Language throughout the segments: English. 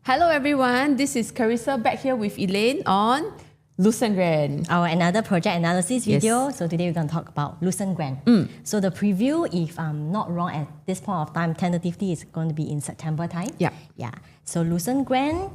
Hello everyone, this is Carissa back here with Elaine on Lucerne Grand. Our another project analysis video. So today we're going to talk about Lucerne Grand. So the preview, if I'm not wrong at this point of time, tentatively is going to be in September time. Yeah. So Lucerne Grand.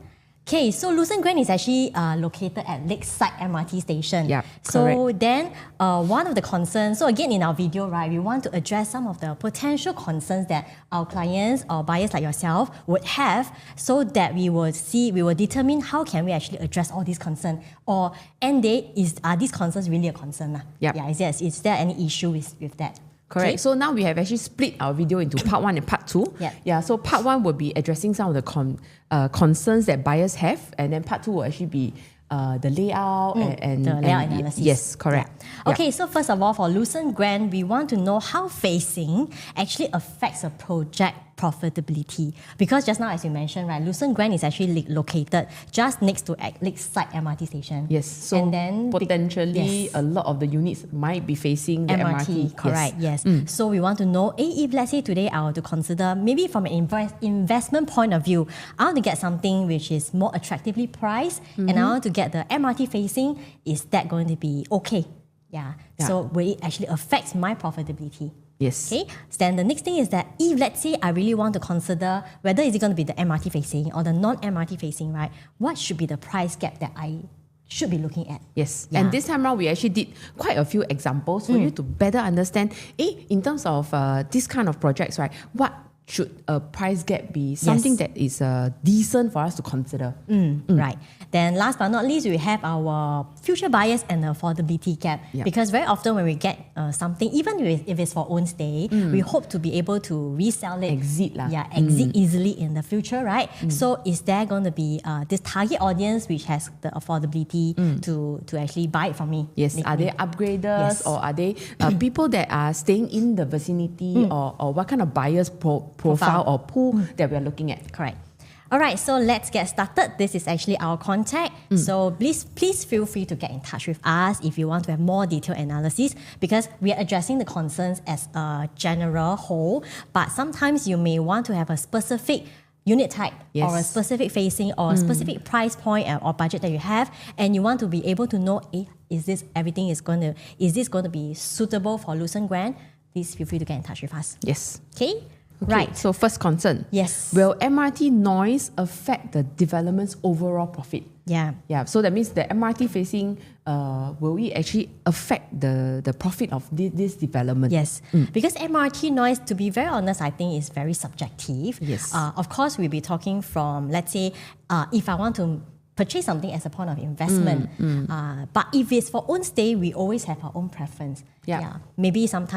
Okay, so Lucerne Grand is actually located at Lakeside MRT station. Yeah, so correct. then one of the concerns, so again in our video, right, we want to address some of the potential concerns that our clients or buyers like yourself would have, so that we will determine how can we actually address all these concerns, or end day, are these concerns really a concern? Yep. Yeah, is there any issue with that? Correct. Okay. So now we have actually split our video into part 1 and part 2. Yeah. So part 1 will be addressing some of the concerns that buyers have, and then part 2 will actually be the layout and the layout analysis. Yes, correct. Yeah. Okay, so first of all, for Lucerne Grand, we want to know how facing actually affects a project profitability. Because just now, as you mentioned, right, Lucerne Grand is actually located just next to Lakeside MRT station. Yes, so and then potentially a lot of the units might be facing the MRT. Correct, yes. So we want to know, if let's say today I were to consider, maybe from an investment point of view, I want to get something which is more attractively priced, and I want to get the MRT facing, is that going to be okay? Yeah. So will it actually affect my profitability? Yes. Okay. Then the next thing is that if let's say I really want to consider whether is it going to be the MRT facing or the non-MRT facing, right? What should be the price gap that I should be looking at? Yes. Yeah. And this time around, we actually did quite a few examples for you to better understand, in terms of this kind of projects, right? What should a price gap be? Something that is decent for us to consider. Right. Then last but not least, we have our future buyers and affordability gap. Yeah. Because very often when we get something, even if it's for own stay, we hope to be able to resell it. Exit lah. Yeah, exit easily in the future, right? So is there going to be this target audience which has the affordability to actually buy it from me? Yes. Are they upgraders, or are they people that are staying in the vicinity, or what kind of buyers profile or pool that we are looking at? Correct. All right, so let's get started. This is actually our contact. So please feel free to get in touch with us if you want to have more detailed analysis, because we are addressing the concerns as a general whole, but sometimes you may want to have a specific unit type or a specific facing or a specific price point or budget that you have, and you want to be able to know, is this going to be suitable for Lucerne Grand? Please feel free to get in touch with us. Yes. Okay? Okay, Right. so first concern. Yes. Will MRT noise affect the development's overall profit? Yeah. Yeah. So that means the MRT facing, will it actually affect the profit of this development? Yes. Because MRT noise, to be very honest, I think is very subjective. Yes. Of course, we'll be talking from, let's say, if I want to purchase something as a point of investment. But if it's for own stay, we always have our own preference. Yeah. Maybe some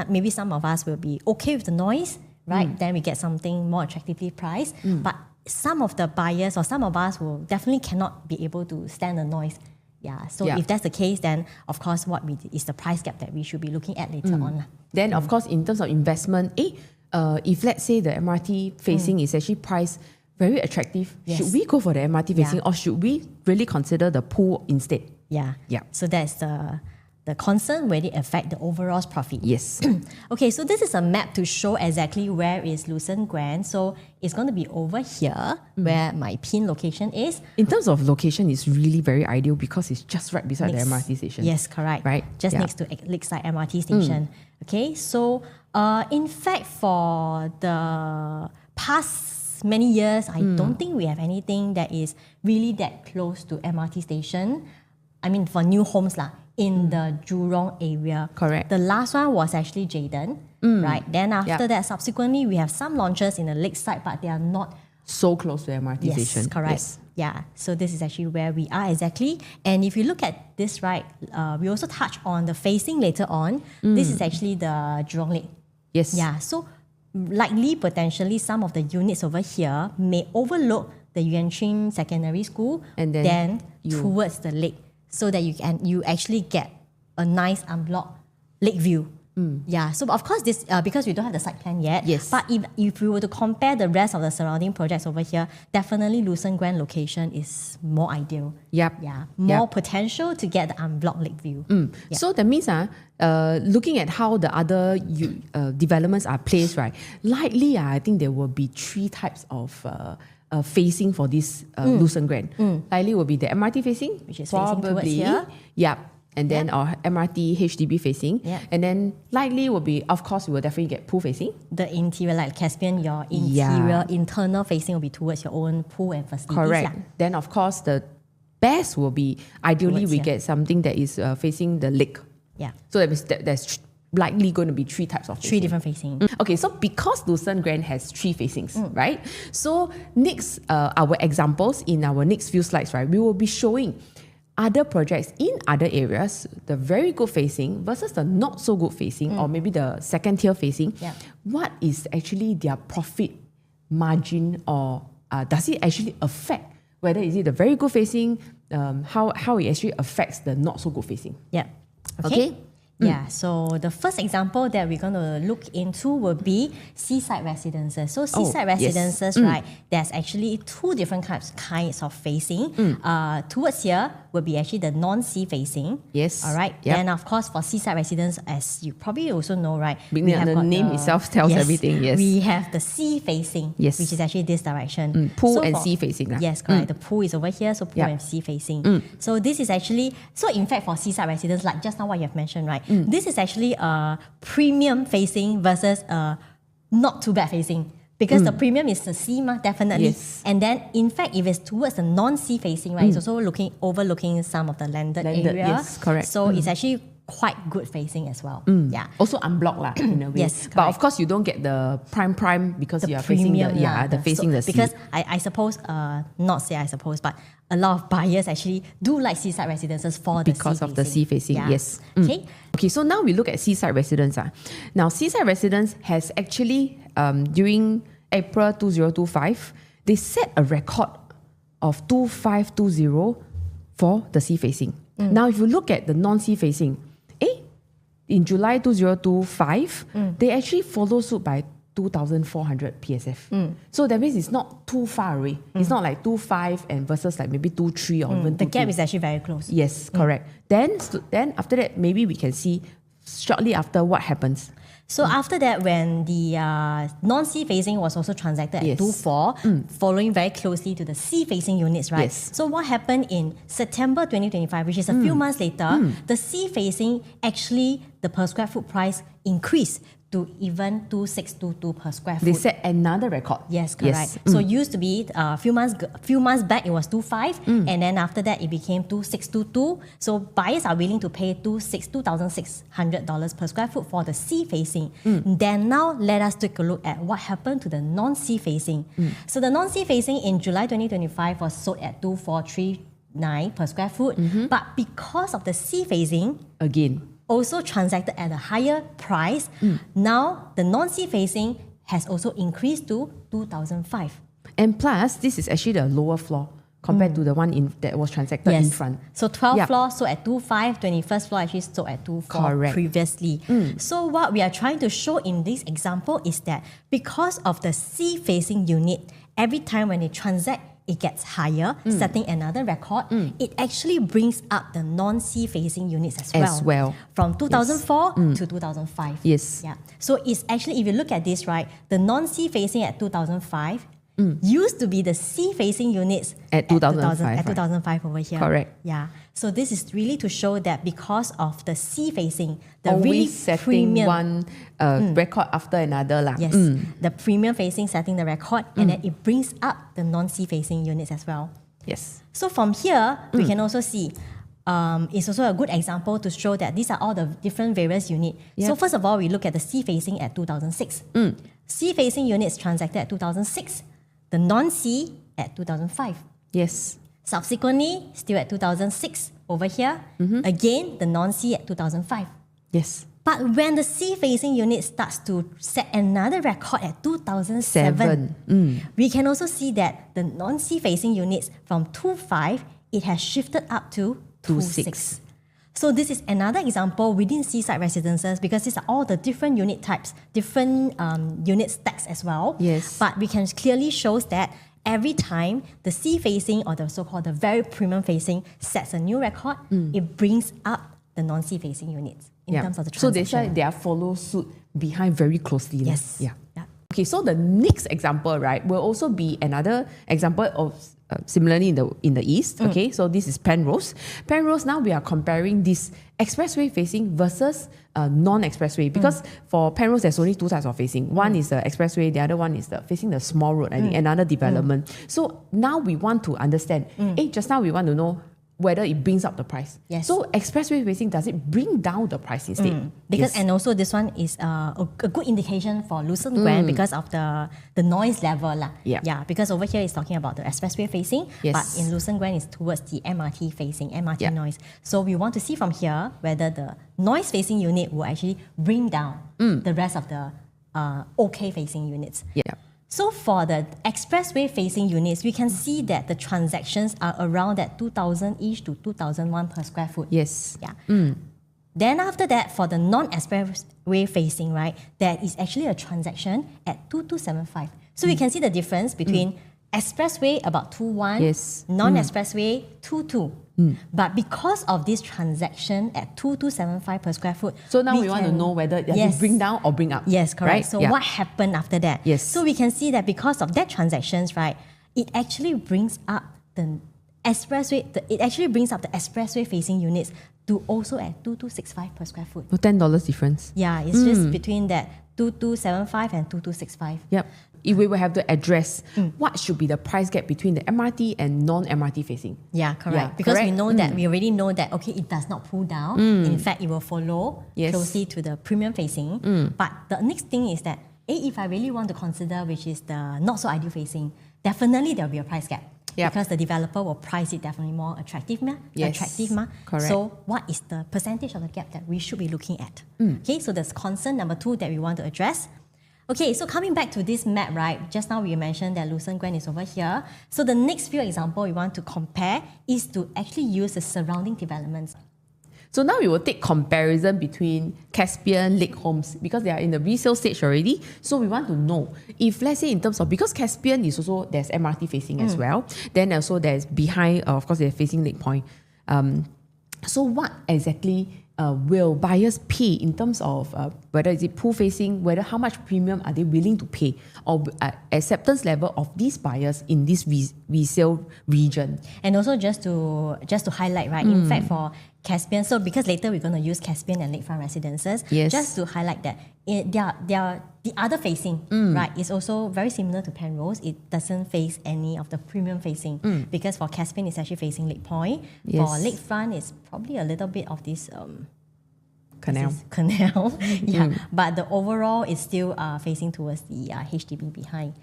of us will be okay with the noise, right? Then we get something more attractively priced. But some of the buyers or some of us will definitely cannot be able to stand the noise. Yeah. So if that's the case, then of course is the price gap that we should be looking at later on. Then of course, in terms of investment, if let's say the MRT facing is actually priced very attractive, should we go for the MRT facing, or should we really consider the pool instead? Yeah. Yeah. So that's the concern, where it affect the overall profit. Yes. Okay, so this is a map to show exactly where is Lucerne Grand. So it's going to be over here where my pin location is. In terms of location, it's really very ideal because it's just right beside the MRT station. Yes, correct. Right? Just next to Lakeside MRT station. Okay, so in fact, for the past many years, I don't think we have anything that is really that close to MRT station. I mean, for new homes in the Jurong area. Correct. The last one was actually Jayden, right? Then after that, subsequently, we have some launches in the Lakeside, but they are not So close to the MRT station. Yes, correct. Yes. Yeah, so this is actually where we are exactly. And if you look at this, right, we also touch on the facing later on. This is actually the Jurong Lake. Yes. Yeah, so likely, potentially, some of the units over here may overlook the Yuan Ching Secondary School And then towards the lake, so that you actually get a nice unblocked lake view. Yeah, so of course this because we don't have the site plan yet. Yes. But if we were to compare the rest of the surrounding projects over here, definitely Lucerne Grand location is more ideal. Yep. Yeah, more potential to get the unblocked lake view. Yeah. So that means looking at how the other developments are placed, right? Likely, I think there will be three types of facing for this Lucerne Grand? Likely will be the MRT facing, which is facing towards here. Yeah. And then our MRT HDB facing. Yeah. And then likely will be, of course, we will definitely get pool facing. The interior, like Caspian, your interior, internal facing will be towards your own pool and facilities. Correct. Then, of course, the best will be, ideally, Towards we here. get something that is facing the lake. Yeah. So that means there's likely going to be 3 types of facing. 3 different facing. Okay, so because Lucerne Grand has 3 facings, right? So next, our examples in our next few slides, right, we will be showing other projects in other areas, the very good facing versus the not so good facing, or maybe the second tier facing. Yeah. What is actually their profit margin, or does it actually affect whether is it the very good facing, how it actually affects the not so good facing? Yeah. Okay? Yeah, so the first example that we're going to look into will be seaside residences. So seaside residences, right, there's actually 2 different kinds of facing. Towards here will be actually the non-sea facing. Yes. All right. Yep. Then, of course, for seaside residence, as you probably also know, right, The name itself tells everything, yes. We have the sea facing, Yes. which is actually this direction. Pool So and for- sea facing. Yes, correct. The pool is over here, so pool Yep. and sea facing. So this is actually, so in fact for seaside residents, like just now what you have mentioned, right? This is actually a premium facing versus a not too bad facing. Because the premium is the sea, definitely. Yes. And then in fact, if it's towards the non-sea facing, right, it's also overlooking some of the landed area. Yes, correct. So it's actually quite good facing as well. Yeah. Also unblocked lah, in a way. Yes, but of correct. course you don't get the prime because you are facing Premium, facing the sea. Because I suppose, not say I suppose, but a lot of buyers actually do like seaside residences for because the sea of the sea facing, Yeah. yes. Okay. Okay, so now we look at seaside residence. Now, seaside residence has actually, during April 2025, they set a record of 2520 for the sea facing. Now, if you look at the non-sea facing, in July 2025, they actually follow suit by 2,400 PSF. So that means it's not too far away. It's not like 2.5 and versus like maybe 2.3 or even 2.2. The gap is actually very close. Yes, correct. Then after that, maybe we can see shortly after what happens. So after that, when the non-sea facing was also transacted at Yes. 2.4, following very closely to the sea facing units, right? Yes. So what happened in September 2025, which is a few months later, the sea facing actually, the per square foot price increased to even 2,622 per square foot. They set another record. Yes, correct. So used to be a few months back it was 2.5, and then after that it became 2,622. So buyers are willing to pay $2,600 per square foot for the sea facing. Then now let us take a look at what happened to the non-sea facing. So the non-sea facing in July 2025 was sold at 2,439 per square foot, but because of the sea facing Again. also transacted at a higher price, now the non-sea facing has also increased to 2,005. And plus, this is actually the lower floor compared to the one that was transacted in front. So 12th Yeah. floor sold at 2.5, 21st floor actually sold at 2.4 Correct. previously. So what we are trying to show in this example is that because of the sea facing unit, every time when they transact, it gets higher, setting another record. It actually brings up the non-sea facing units as well. From 2004 to 2005. Yes. Yeah. So it's actually, if you look at this, right, the non-sea facing at 2005 used to be the sea facing units At 2005, at right. 2005 over here. Correct. Yeah. So this is really to show that because of the sea facing, the Always really setting premium one record after another lah. Yes, the premium facing setting the record, and then it brings up the non-sea facing units as well. Yes. So from here, we can also see it's also a good example to show that these are all the different various units. Yep. So first of all, we look at the sea facing at 2006. Sea facing units transacted at 2006, the non-sea at 2005. Yes. Subsequently, still at 2006 over here, again the non-sea at 2005. Yes. But when the sea facing unit starts to set another record at 2007, we can also see that the non-sea facing units from 2.5, it has shifted up to 2.6. So this is another example within seaside residences, because these are all the different unit types, different unit stacks as well. Yes. But we can clearly show that every time the sea facing, or the so-called the very premium facing, sets a new record, it brings up the non-sea facing units in terms of the So transaction. they say they are follow suit behind very closely. Yes. Yeah. Yeah. Okay, so the next example, right, will also be another example of similarly in the east. Okay, so this is Penrose. Penrose, now we are comparing this expressway facing versus non-expressway, because for Penrose there's only two types of facing. One is the expressway, the other one is the facing the small road, I think, another development. So now we want to understand, just now we want to know whether it brings up the price. Yes. So expressway facing, does it bring down the price instead? Because and also this one is a good indication for Lucerne Grand because of the noise level lah. Yeah. Because over here it's talking about the expressway facing, but in Lucerne Grand it's towards the MRT facing, MRT noise. So we want to see from here whether the noise facing unit will actually bring down the rest of the OK facing units. Yeah. So for the expressway facing units, we can see that the transactions are around that 2,000-ish to 2,001 per square foot. Yes. Yeah. Then after that, for the non-expressway facing, right, there is actually a transaction at 2,275. So we can see the difference between expressway about 2,1, non-expressway 2,2. But because of this transaction at 2,275 per square foot, so now we want to know whether it bring down or bring up. Yes, correct. Right? So what happened after that? Yes. So we can see that because of that transactions, right, it actually brings up the expressway. It actually brings up the expressway facing units to also at 2,265 per square foot. So $10 difference. Yeah, it's just between that 2,275 and 2,265. Yep. If we will have to address what should be the price gap between the MRT and non-MRT facing. Yeah, correct. Because we know that, we already know that, okay, it does not pull down. In fact, it will follow closely to the premium facing. But the next thing is that, if I really want to consider, which is the not so ideal facing, definitely there will be a price gap. Yep. Because the developer will price it definitely more attractive. Correct. So what is the percentage of the gap that we should be looking at? Okay, so that's concern number 2 that we want to address. Okay, so coming back to this map, right, just now we mentioned that Lucerne Grand is over here. So the next few example we want to compare is to actually use the surrounding developments. So now we will take comparison between Caspian, Lake Homes, because they are in the resale stage already. So we want to know if, let's say, in terms of, because Caspian is also, there's MRT facing as well. Then also there's behind, of course, they're facing Lake Point. So what exactly will buyers pay in terms of whether is it pool facing, whether how much premium are they willing to pay, or acceptance level of these buyers in this resale region? And also just to highlight, right, in fact for Caspian, so because later we're going to use Caspian and lakefront residences, just to highlight that the other facing, right, is also very similar to Penrose. It doesn't face any of the premium facing because for Caspian it's actually facing Lake Point. For lakefront it's probably a little bit of this canal. But the overall is still facing towards the HDB behind.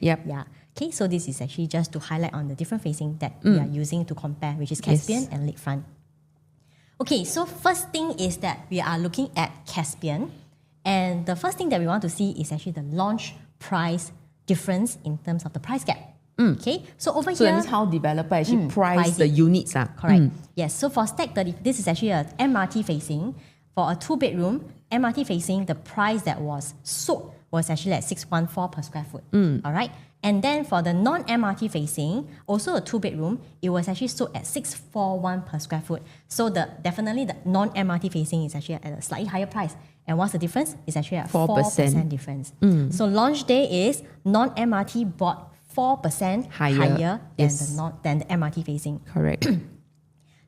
Okay, so this is actually just to highlight on the different facing that we are using to compare, which is Caspian and lakefront. Okay, so first thing is that we are looking at Caspian, and the first thing that we want to see is actually the launch price difference in terms of the price gap. Okay, so over here... So that means how developer actually price the units. Correct. Yes, so for Stack 30, this is actually a MRT facing. For a 2-bedroom, MRT facing, the price that was sold was actually at 614 per square foot. All right. And then for the non-MRT facing, also a 2-bedroom, it was actually sold at 641 per square foot. So definitely the non-MRT facing is actually at a slightly higher price. And what's the difference? It's actually at 4% difference. So launch day is non-MRT bought 4% higher than the MRT facing. Correct.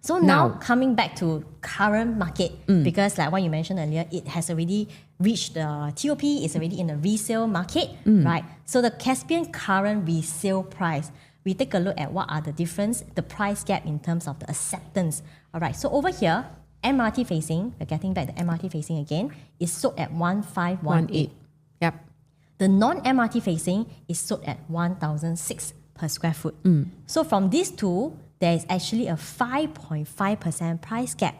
So now coming back to current market, because like what you mentioned earlier, it has already reached the TOP, it's already in the resale market, right? So the Caspian current resale price, we take a look at what are the difference, the price gap in terms of the acceptance. All right, so over here, MRT facing, we're getting back the MRT facing again, is sold at 1,518. Yep. The non-MRT facing is sold at 1,006 per square foot. So from these two, there is actually a 5.5% price gap.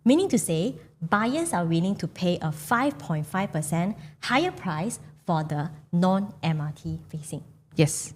Meaning to say, buyers are willing to pay a 5.5% higher price for the non-MRT facing. Yes.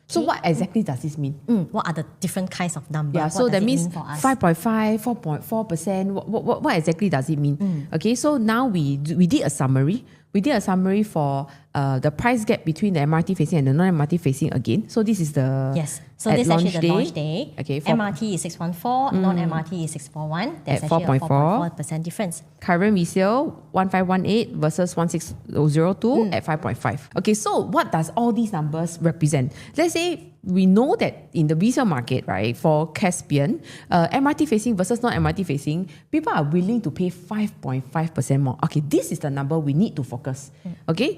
So what exactly does this mean? What are the different kinds of numbers? Yeah, so that means 5.5, 4.4%. What exactly does it mean? Okay, so now we did a summary. We did a summary for the price gap between the MRT facing and the non-MRT facing again. So this is the Yes. So this is actually the launch day. Okay. MRT is 614, non-MRT is 641. There's At actually 4.4. a 4.4% difference. Current resale 1518 versus 1602 at 5.5. Okay, so what does all these numbers represent? Let's say we know that in the resale market, right, for Caspian, MRT facing versus non-MRT facing, people are willing to pay 5.5% more. Okay, this is the number we need to focus. Okay,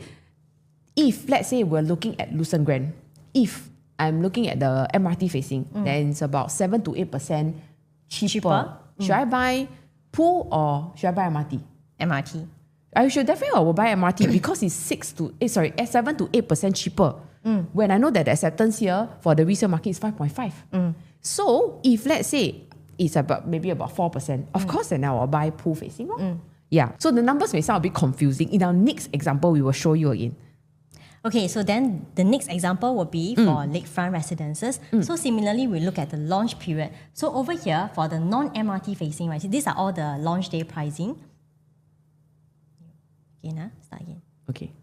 if let's say we're looking at Lucerne Grand, if I'm looking at the MRT facing, then it's about 7 to 8% cheaper. Should I buy pool or should I buy MRT? MRT. I should definitely will buy MRT because it's 7 to 8% cheaper. When I know that the acceptance here for the resale market is 5.5. So if let's say it's maybe about 4%, of course then I will buy pool facing. Yeah. So the numbers may sound a bit confusing. In our next example, we will show you again. Okay, so then the next example will be for lakefront residences. So similarly, we look at the launch period. So over here, for the non-MRT facing, right, so these are all the launch day pricing. Again, start again. Okay.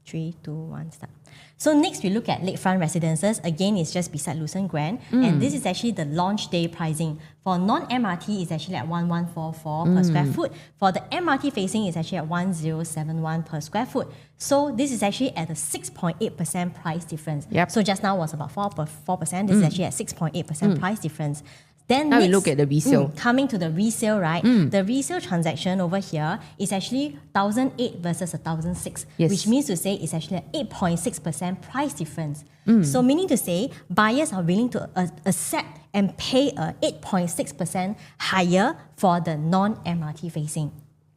3, 2, 1, start. So next we look at lakefront residences. Again, it's just beside Lucerne Grand. And this is actually the launch day pricing. For non-MRT, it's actually at 1144 per square foot. For the MRT facing, it's actually at 1071 per square foot. So this is actually at a 6.8% price difference. Yep. So just now was about 4%. This is actually at 6.8% price difference. Then now next, we look at the resale. Coming to the resale, right? The resale transaction over here is actually 1,008 versus 1,006, Yes. which means to say it's actually an 8.6% price difference. So meaning to say buyers are willing to accept and pay a 8.6% higher for the non-MRT facing.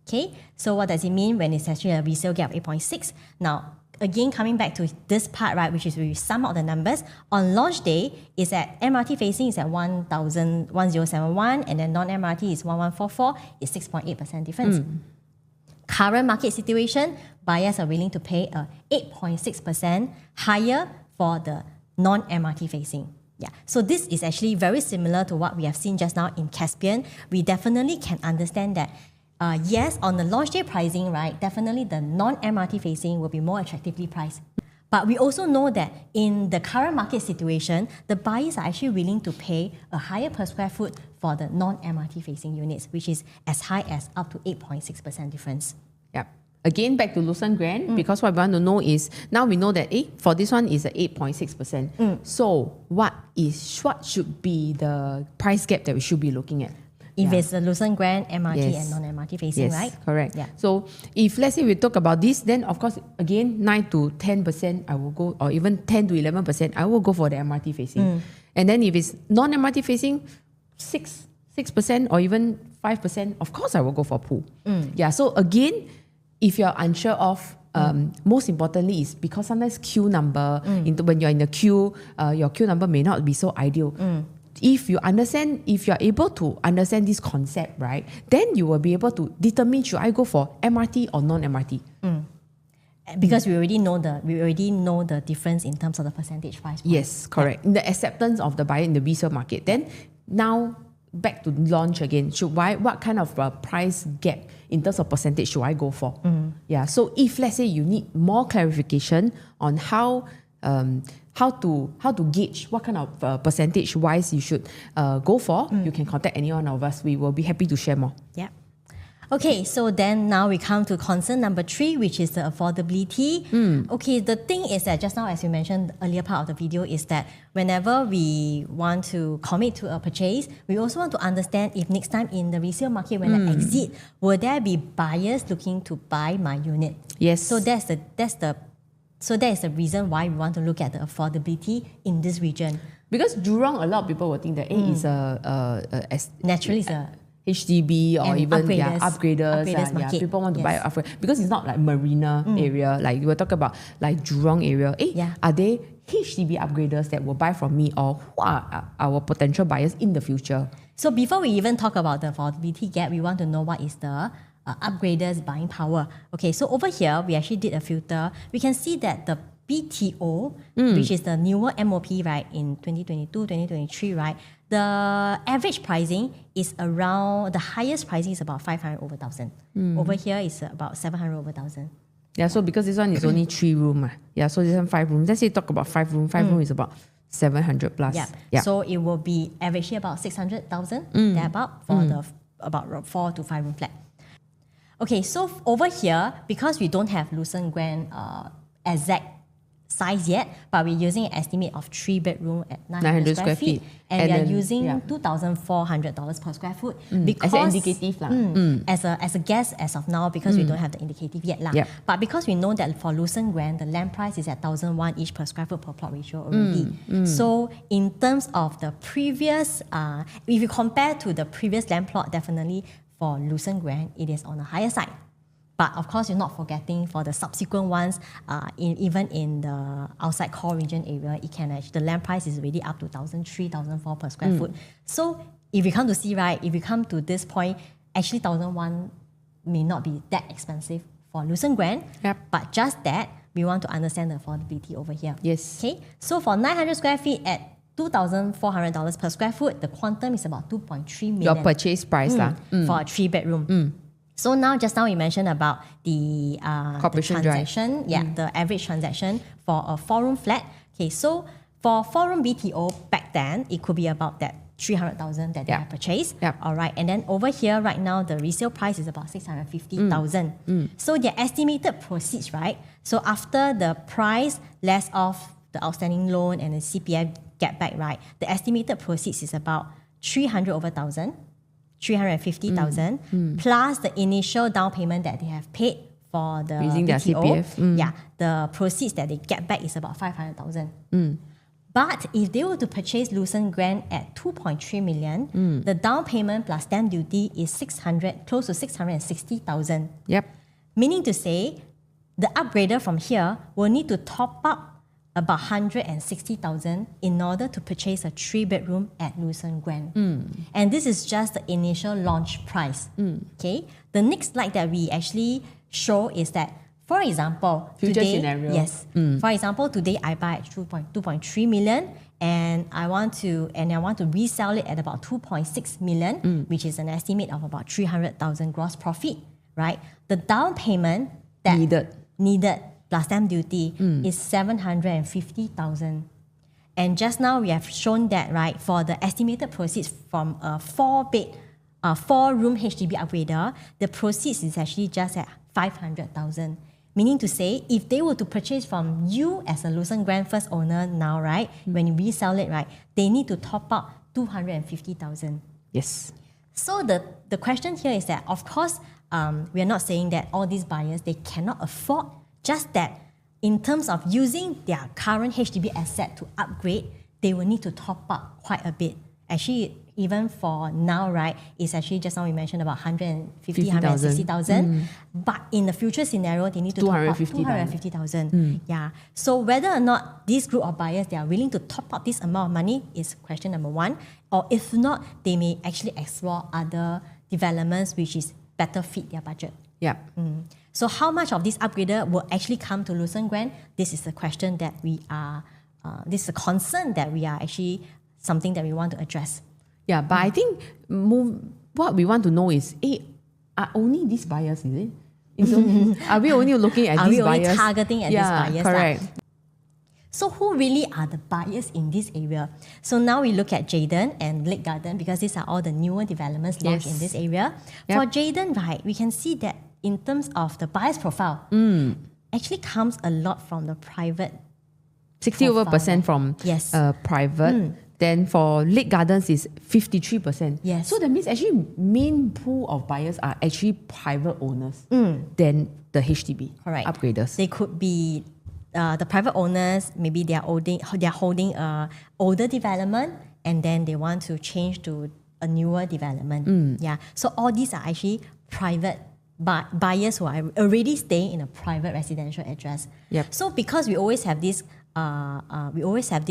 Okay, so what does it mean when it's actually a resale gap of 8.6? Now, again, coming back to this part, right, which is where we sum out the numbers, on launch day, is at MRT facing is at 1071, and then non-MRT is 1144, it's 6.8% difference. Current market situation, buyers are willing to pay a 8.6% higher for the non-MRT facing. Yeah, so this is actually very similar to what we have seen just now in Caspian. We definitely can understand that yes, on the launch day pricing, right, definitely the non-MRT facing will be more attractively priced. But we also know that in the current market situation, the buyers are actually willing to pay a higher per square foot for the non-MRT facing units, which is as high as up to 8.6% difference. Yeah. Again, back to Lucerne Grand, because what we want to know is, now we know that for this one is 8.6%. So what should be the price gap that we should be looking at? If it's the Lucerne Grand, MRT and non-MRT facing, right? Correct. Yeah. So if let's say we talk about this, then of course, again, 9 to 10% I will go, or even 10 to 11%, I will go for the MRT facing. And then if it's non-MRT facing, 6% or even 5%, of course I will go for pool. Yeah. So again, if you're unsure of, most importantly is because sometimes queue number, when you're in the queue, your queue number may not be so ideal. If you're able to understand this concept, right, then you will be able to determine should I go for MRT or non-MRT. Because we already know the difference in terms of the percentage price. Yes, correct. In the acceptance of the buyer in the resale market. Then now back to launch again. What kind of price gap in terms of percentage should I go for? Yeah. So if let's say you need more clarification on how to gauge what kind of percentage wise you should go for, you can contact any one of us. We will be happy to share more. Yeah. Okay, so then now we come to concern number 3, which is the affordability. Okay, the thing is that just now, as you mentioned earlier part of the video, is that whenever we want to commit to a purchase, we also want to understand if next time in the resale market when I exit, will there be buyers looking to buy my unit? Yes. So that is the reason why we want to look at the affordability in this region. Because Jurong, a lot of people will think that it's naturally it's a HDB or even upgraders market. People want to buy upgrade because it's not like marina area. Like we were talking about like Jurong area. Are they HDB upgraders that will buy from me, or who are our potential buyers in the future? So before we even talk about the affordability gap, we want to know what is the upgraders buying power. Okay, so over here we actually did a filter. We can see that the BTO, which is the newer MOP, right, in 2022, 2023, right, the average pricing is around, the highest pricing is about 500 over 1,000. Over here is about 700 over 1,000. Yeah, so because this one is only 3 room. Yeah, so this one 5 rooms. Let's say talk about 5 room. 5 room is about 700 plus. Yeah. So it will be averagely about 600,000 thereabout for the about 4 to 5 room flat. Okay, so over here, because we don't have Lucerne Grand exact size yet, but we're using an estimate of 3 bedroom at 900 square feet. And we are using $2,400 per square foot. Because, as an indicative as a guess as of now, because we don't have the indicative yet. But because we know that for Lucerne Grand, the land price is at 1,001 each per square foot per plot ratio already. So in terms of the previous, if you compare to the previous land plot, definitely for Lucerne Grand, it is on the higher side. But of course, you're not forgetting for the subsequent ones, even in the outside core region area, it can actually, the land price is already up to 1,003, 1,004 per square foot. So if you come to see, right, if you come to this point, actually 1,001 may not be that expensive for Lucerne Grand. But just that, we want to understand the affordability over here. Yes. Okay. So for 900 square feet at $2,400 per square foot, the quantum is about 2.3 million. Your purchase price for a 3 bedroom. So now, just now we mentioned about the transaction, the average transaction for a 4-room flat. Okay, so for 4-room BTO back then, it could be about that 300,000 that they have purchased. All right, and then over here right now, the resale price is about 650,000. So their estimated proceeds, right? So after the price less off the outstanding loan and the CPF get back, right? The estimated proceeds is about 300 over 1,000. 350,000 plus the initial down payment that they have paid for the using their BTO. CPF. The proceeds that they get back is about 500,000. But if they were to purchase Lucerne Grand at 2.3 million, the down payment plus stamp duty is close to 660,000. Meaning to say, the upgrader from here will need to top up about 160,000 in order to purchase a 3-bedroom at Lucerne Grand. And this is just the initial launch price. Okay. The next slide that we actually show is that, for example, future today, scenario. Yes. For example, today I buy at 2.3 million and I want to resell it at about 2.6 million, which is an estimate of about 300,000 gross profit, right? The down payment that needed plus stamp duty is 750,000. And just now we have shown that, right, for the estimated proceeds from a 4-room HDB upgrader, the proceeds is actually just at 500,000. Meaning to say, if they were to purchase from you as a Lucerne Grand first owner now, right, when you resell it, right, they need to top up 250,000. Yes. So the question here is that, of course, we are not saying that all these buyers, they cannot afford. Just that in terms of using their current HDB asset to upgrade, they will need to top up quite a bit. Actually, even for now, right, it's actually just now we mentioned about 150,000, 160,000. But in the future scenario, they need to top up 250,000. So whether or not this group of buyers, they are willing to top up this amount of money is question number 1. Or if not, they may actually explore other developments which is better fit their budget. So how much of this upgrader will actually come to Lucerne Grand? This is the question that this is a concern that we are actually something that we want to address. But I think what we want to know is, are only these buyers, is it? Are we only looking at these buyers? Are we only targeting at these buyers? Correct. So who really are the buyers in this area? So now we look at Jayden and Lake Garden because these are all the newer developments launched in this area. For Jayden, right, we can see that in terms of the buyer's profile, actually comes a lot from the private 60% from private. Then for Lake Gardens is 53%. So that means actually main pool of buyers are actually private owners than the HDB upgraders. They could be the private owners, maybe they are holding a older development and then they want to change to a newer development. So all these are actually private buyers who are already staying in a private residential address. So because we always have this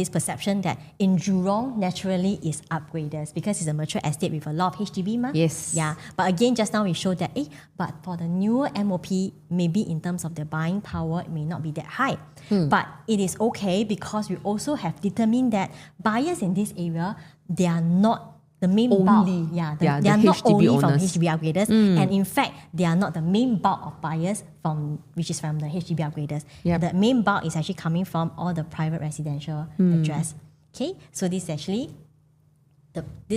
perception that in Jurong naturally is upgraders because it's a mature estate with a lot of HDB. But again, just now we showed that but for the newer MOP, maybe in terms of the buying power, it may not be that high. But it is okay because we also have determined that buyers in this area, they are not the main only. bulk. They are the not HDB only owners. from HDB upgraders, and in fact, they are not the main bulk of buyers which is from the HDB upgraders. Yep. The main bulk is actually coming from all the private residential address. Okay, so this is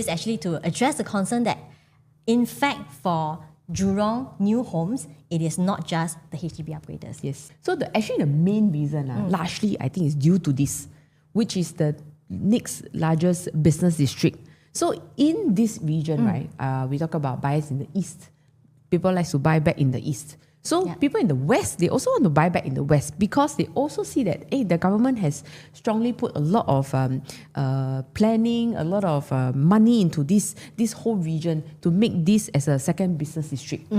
actually to address the concern that, in fact, for Jurong new homes, it is not just the HDB upgraders. Yes. So actually the main reason, largely, I think, is due to this, which is the next largest business district. So in this region, right, we talk about buyers in the east. People like to buy back in the east. So people in the west, they also want to buy back in the west because they also see that the government has strongly put a lot of planning, a lot of money into this whole region to make this as a second business district.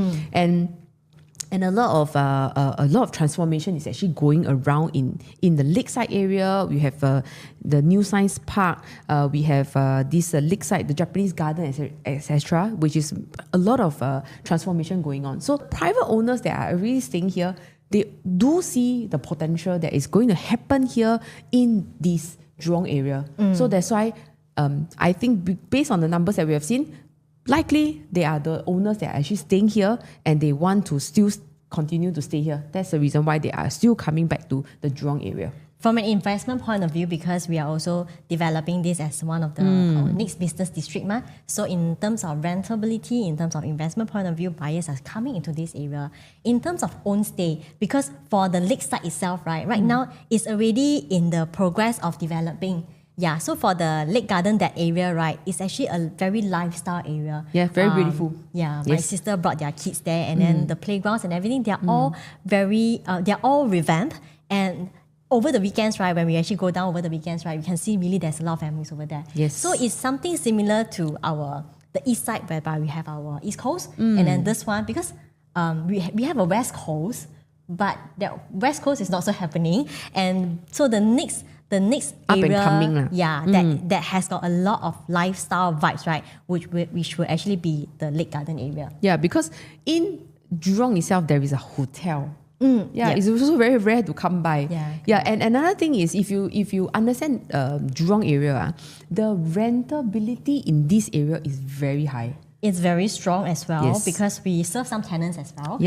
And a lot of transformation is actually going around in the Lakeside area. We have the New Science Park. We have this Lakeside, the Japanese garden, etc., which is a lot of transformation going on. So private owners that are really staying here, they do see the potential that is going to happen here in this Jurong area. So that's why I think based on the numbers that we have seen, likely they are the owners that are actually staying here and they want to still continue to stay here. That's the reason why they are still coming back to the Jurong area. From an investment point of view, because we are also developing this as one of the our next business district. So in terms of rentability, in terms of investment point of view, buyers are coming into this area. In terms of own stay, because for the Lakeside itself, right now, it's already in the progress of developing. Yeah, so for the Lake Garden, that area, right, it's actually a very lifestyle area. Yeah, very beautiful. Yeah, my sister brought their kids there, and then the playgrounds and everything, they're all they're all revamped. And over the weekends, right, when we actually go down over the weekends, right, we can see really there's a lot of families over there. Yes. So it's something similar to the east side, whereby we have our east coast, and then this one, because we have a west coast, but the west coast is not so happening. And so the next Up area, and coming, that has got a lot of lifestyle vibes, right, which will actually be the Lake Garden area. Yeah, because in Jurong itself, there is a hotel. It's also very rare to come by. And another thing is, if you understand Jurong area, the rentability in this area is very high. It's very strong as well, because we serve some tenants as well.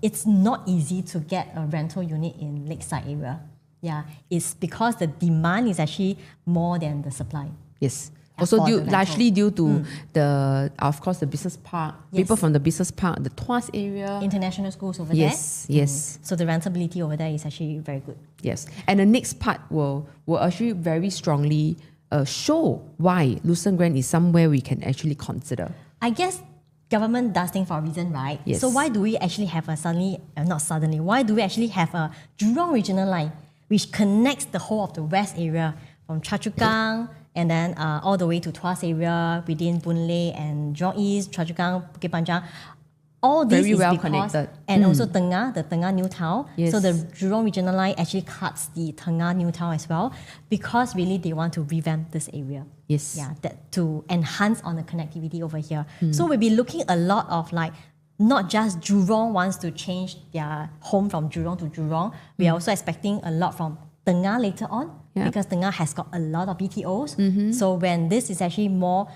It's not easy to get a rental unit in Lakeside area. Yeah, it's because the demand is actually more than the supply. Yes. Also largely due to of course, the business park, people from the business park, the Tuas area. International schools over there. Yes. So the rentability over there is actually very good. Yes. And the next part will actually very strongly show why Lucerne Grand is somewhere we can actually consider. I guess government does things for a reason, right? Yes. So why do we actually have why do we actually have a Jurong regional line which connects the whole of the west area from Choa Chu Kang and then all the way to Tuas area within Boon Lay and Jurong East, Choa Chu Kang, Bukit Panjang. All this very is well because, connected. And also the Tengah New Town. Yes. So the Jurong regional line actually cuts the Tengah New Town as well, because really they want to revamp this area. Yes. Yeah, to enhance on the connectivity over here. So we'll be looking a lot of not just Jurong wants to change their home from Jurong to Jurong. We are also expecting a lot from Tengah later on, because Tengah has got a lot of BTOs. So when this is actually more,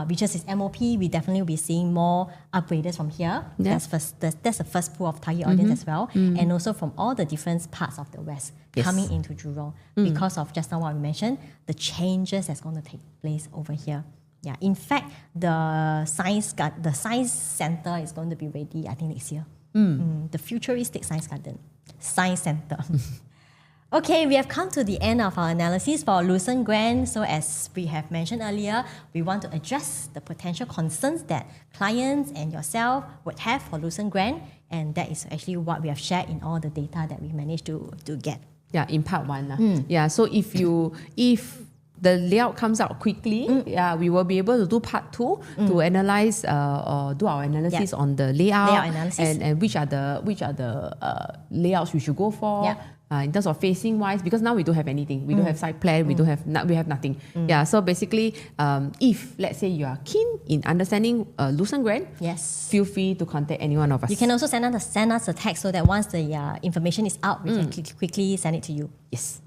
reaches its MOP, we definitely will be seeing more upgraders from here. That's the first pool of target audience as well. And also from all the different parts of the West coming into Jurong, because of just now what we mentioned, the changes that's going to take place over here. Yeah, in fact, the science center is going to be ready, I think, next year. The futuristic science center. Okay, we have come to the end of our analysis for Lucerne Grand. So as we have mentioned earlier, we want to address the potential concerns that clients and yourself would have for Lucerne Grand, and that is actually what we have shared in all the data that we managed to get. Yeah, in part one. Yeah, so if the layout comes out quickly, we will be able to do part two to analyze or do our analysis on the layout analysis. And which are the layouts we should go for. In terms of facing wise, because now we don't have anything. We don't have site plan, we have nothing. Yeah, so basically, if let's say you are keen in understanding Lucerne Grand, feel free to contact any one of us. You can also send us a text so that once the information is out, we can quickly send it to you. Yes.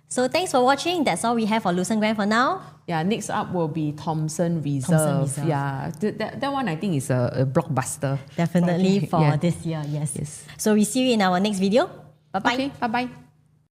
So thanks for watching. That's all we have for Lucerne Grand for now. Yeah, next up will be Thomson Reserve. Reserve. Yeah, that one I think is a blockbuster. Definitely project. for Yeah. this year, yes. Yes. So we see you in our next video. Bye-bye. Okay, bye-bye.